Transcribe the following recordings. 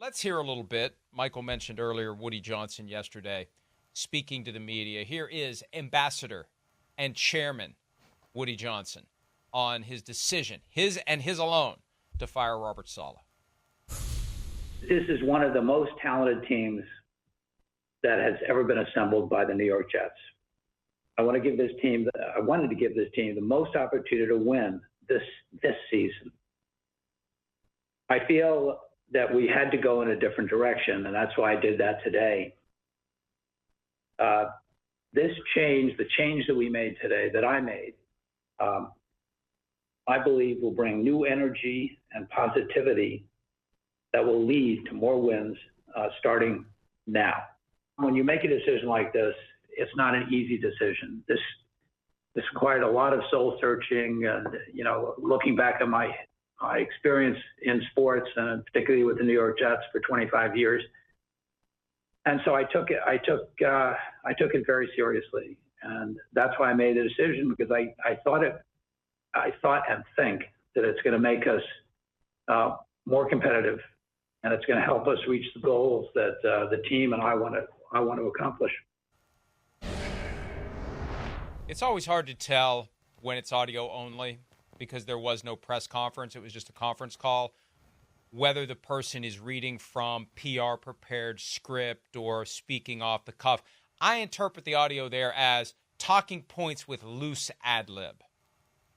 Let's hear a little bit. Michael mentioned earlier Woody Johnson yesterday speaking to the media. Here is Ambassador and Chairman Woody Johnson on his decision, his and his alone, to fire Robert Saleh. This is one of the most talented teams that has ever been assembled by the New York Jets. I wanted to give this team the most opportunity to win this season. I feel that we had to go in a different direction, and that's why I did that today. This change, the change that we made today, that I made, I believe will bring new energy and positivity that will lead to more wins starting now. When you make a decision like this, it's not an easy decision. This required a lot of soul searching and, looking back at my experience in sports and particularly with the New York Jets for 25 years. And so I took it very seriously. And that's why I made the decision, because I thought and think that it's going to make us more competitive, and it's going to help us reach the goals that the team and I want to accomplish. It's always hard to tell when it's audio only because there was no press conference. It was just a conference call, whether the person is reading from PR prepared script or speaking off the cuff. I interpret the audio there as talking points with loose ad lib,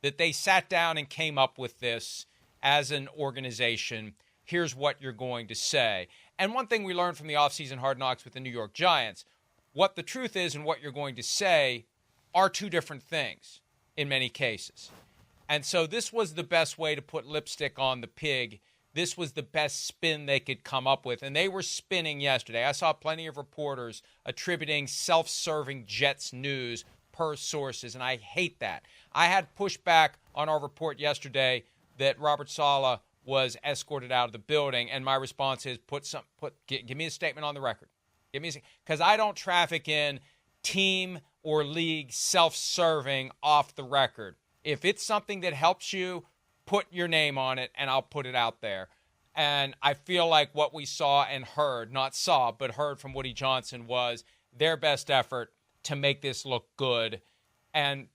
that they sat down and came up with this as an organization. Here's what you're going to say. And one thing we learned from the offseason Hard Knocks with the New York Giants, what the truth is and what you're going to say are two different things in many cases. And so this was the best way to put lipstick on the pig. This was the best spin they could come up with. And they were spinning yesterday. I saw plenty of reporters attributing self-serving Jets news per sources, and I hate that. I had pushback on our report yesterday that Robert Saleh was escorted out of the building, and my response is give me a statement on the record. Because I don't traffic in team or league self-serving off the record. If it's something that helps you, put your name on it, and I'll put it out there. And I feel like what we saw and heard, not saw, but heard from Woody Johnson was their best effort to make this look good. And,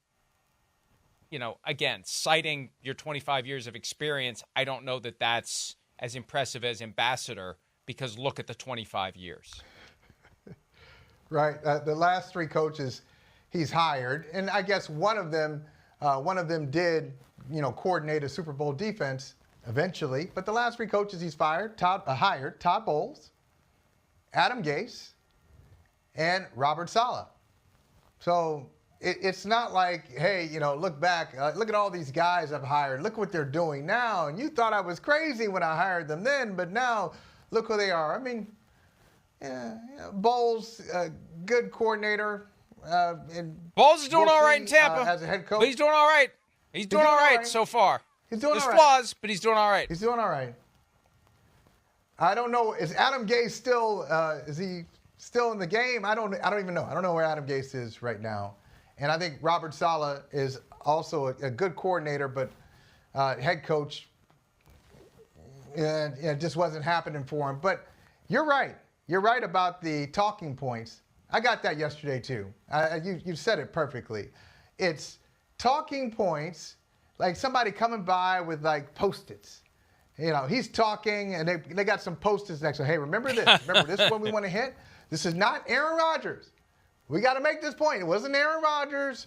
again, citing your 25 years of experience, I don't know that that's as impressive as Ambassador, because look at the 25 years. Right. The last three coaches he's hired, and I guess one of them did, coordinate a Super Bowl defense eventually. But the last three coaches he's hired, Todd Bowles, Adam Gase, and Robert Saleh. So it's not like, hey, look back, look at all these guys I've hired. Look what they're doing now. And you thought I was crazy when I hired them then, but now look who they are. I mean, Bowles, good coordinator. Bowles is doing all right in Tampa. As a head coach. But he's doing all right. He's doing all right so far. He's doing all right. There's flaws, but he's doing all right. He's doing all right. I don't know. Is Adam Gase still? Is he still in the game? I don't even know. I don't know where Adam Gase is right now. And I think Robert Saleh is also a good coordinator, but head coach, it just wasn't happening for him. But you're right. You're right about the talking points. I got that yesterday too. You said it perfectly. It's talking points, like somebody coming by with like Post-its. He's talking and they got some Post-its next to him. Hey, remember this? Remember this is what we want to hit? This is not Aaron Rodgers. We got to make this point. It wasn't Aaron Rodgers.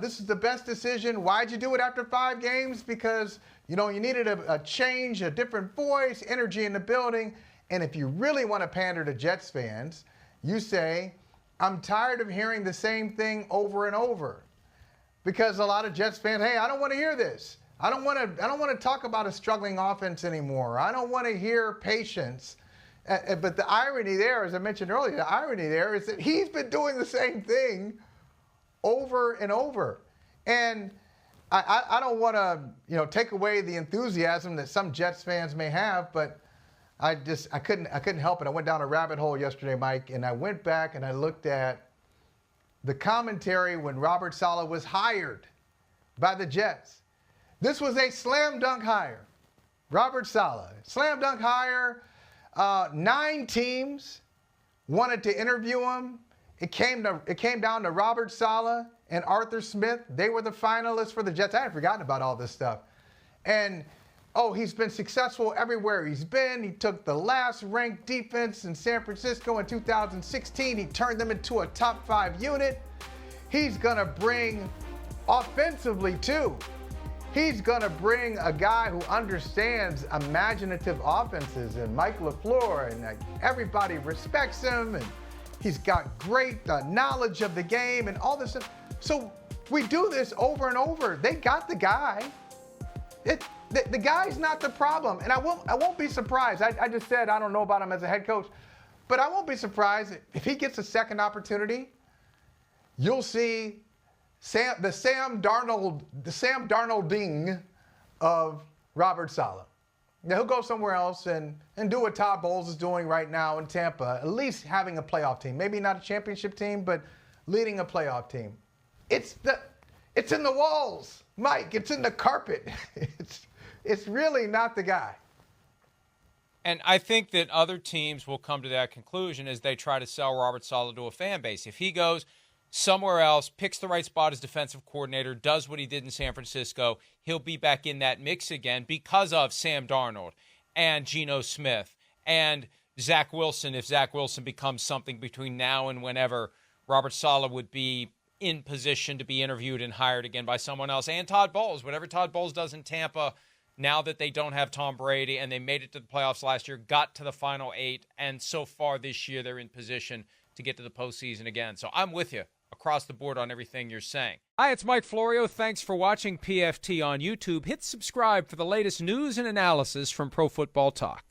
This is the best decision. Why'd you do it after 5 games? Because, you needed a change, a different voice, energy in the building. And if you really want to pander to Jets fans, you say, I'm tired of hearing the same thing over and over. Because a lot of Jets fans, hey, I don't want to hear this. I don't want to talk about a struggling offense anymore. I don't want to hear patience. But the irony there, as I mentioned earlier, the irony there is that he's been doing the same thing over and over. And I don't want to, take away the enthusiasm that some Jets fans may have, but I couldn't help it. I went down a rabbit hole yesterday, Mike, and I went back and I looked at the commentary when Robert Saleh was hired by the Jets. This was a slam dunk hire. Robert Saleh, slam dunk hire. 9 teams wanted to interview him. It came down to Robert Saleh and Arthur Smith. They were the finalists for the Jets. I had forgotten about all this stuff. And, he's been successful everywhere he's been. He took the last ranked defense in San Francisco in 2016. He turned them into a top 5 unit. He's going to bring offensively, too. He's going to bring a guy who understands imaginative offenses, and Mike LaFleur, and everybody respects him, and he's got great knowledge of the game and all this stuff. So we do this over and over. They got the guy. The guy's not the problem, and I won't be surprised. I just said I don't know about him as a head coach, but I won't be surprised if he gets a second opportunity. You'll see the Sam Darnolding of Robert Saleh. Now, he'll go somewhere else and do what Todd Bowles is doing right now in Tampa, at least having a playoff team. Maybe not a championship team, but leading a playoff team. It's in the walls, Mike. It's in the carpet. It's really not the guy. And I think that other teams will come to that conclusion as they try to sell Robert Saleh to a fan base. If he goes somewhere else, picks the right spot as defensive coordinator, does what he did in San Francisco, he'll be back in that mix again because of Sam Darnold and Geno Smith and Zach Wilson. If Zach Wilson becomes something between now and whenever, Robert Saleh would be in position to be interviewed and hired again by someone else. And Todd Bowles, whatever Todd Bowles does in Tampa, now that they don't have Tom Brady and they made it to the playoffs last year, got to the Final 8, and so far this year they're in position to get to the postseason again. So I'm with you across the board on everything you're saying. Hi, it's Mike Florio. Thanks for watching PFT on YouTube. Hit subscribe for the latest news and analysis from Pro Football Talk.